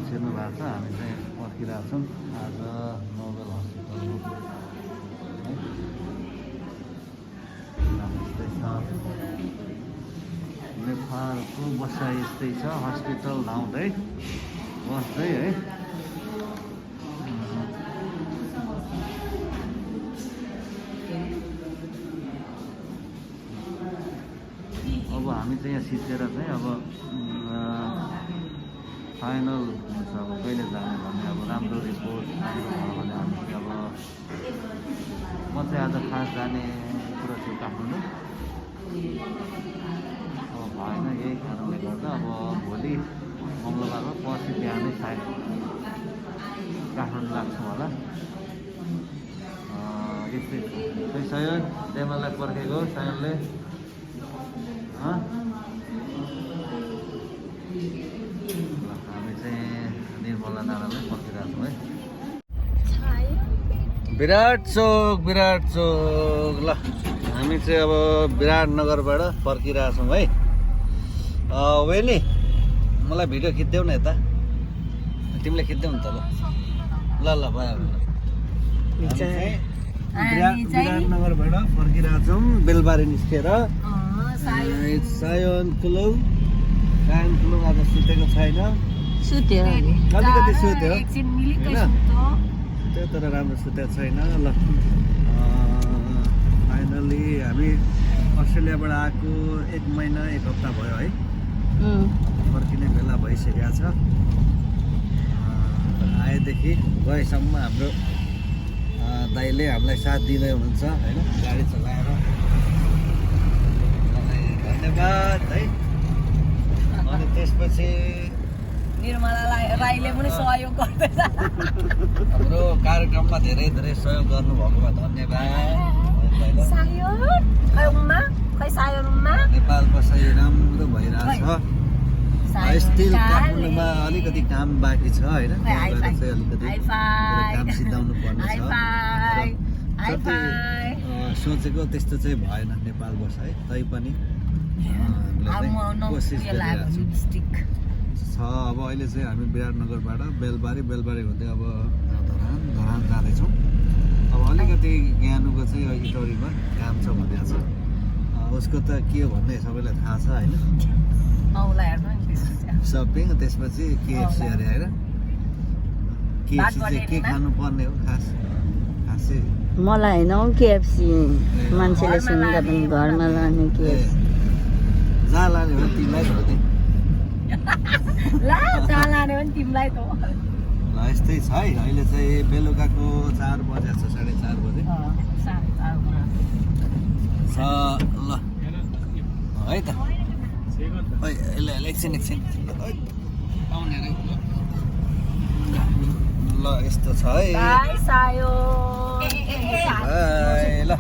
छिर्नु भएको छ हामी चाहिँ पर्खिरहेको छौँ आज नोबेल हस्पिटलको नेपालको बसाइ यस्तै छ हस्पिटल धाउँदै बस्दै है अब हामी चाहिँ यहाँ सिकेर चाहिँ अब फाइनल अब कहिले जाने भन्ने अब राम्रो रिपोर्ट राम्रो भयो भने हामी अब म चाहिँ आज खास जाने कुरा छु काठमाडौँ अब भएन यही कारणले गर्दा अब भोलि मङ्गलबार हो पर्सि बिहानै सायद काठमाडौँ लाग्छौँ होला यस्तै खै सयन डेमालाई पर्खेको सयनले हामी चाहिँ निर्मला नारायणलाई पर्खिरहेको छौँ है विराट चोक ल हामी चाहिँ अब विराटनगरबाट पर्खिरहेछौँ है वेली मलाई भिडियो खिच्देऊ न यता तिमीले खिच्देऊ नि त ल ल भयो विराटनगरबाट पर्खिरहेछौँ बेलबारी निस्केर सायोन कुलुङ कान कुलुङ आज सुतेको छैन सुत्यो अलिकति सुत्यो होइन सुत्यो तर राम्रो सुतेको छैन ल फाइनली हामी अस्ट्रेलियाबाट आएको 1 महिना 1 हप्ता भयो है फर्किने बेला भइसकेको छ आएदेखि गएसम्म हाम्रो दाइले हामीलाई साथ दिँदै हुनुहुन्छ होइन गाडी चलाएर धन्यवाद है अनि त्यसपछि निर्मला राईले पनि सहयोग गर्दैछ हाम्रो कार्यक्रममा धेरै धेरै सहयोग गर्नुभएकोमा धन्यवाद नेपाल बसाइ राम्रो भइरहेछ स्टिल काठमाडौँमा अलिकति काम बाँकी छ होइन अलिकति काम सिधाउनु पर्ने छ सोचेको त्यस्तो चाहिँ भएन नेपाल बसाइ तैपनि कोसिस गरिरहेको छ अब अहिले चाहिँ हामी विराटनगरबाट बेलबारी हुँदै अब धरान जाँदैछौँ अब अलिकति ज्ञानुको चाहिँ इटौरीमा काम छ भनेको छ उसको त के हो भन्ने सबैलाई थाहा छ होइन सपिङ त्यसपछि केएफसी अरे होइन केएफसी चाहिँ के खानुपर्ने हो खासै मलाई होइन केएफसी मान्छेले सुन्दा पनि घरमा लाने केएफसी जहाँ लाने हो तिमीलाई त ल यस्तै छ है अहिले चाहिँ बेलुकाको 4 बजे छ 4:30 बजे छ ल है त एकछिन ल यस्तो छ है ल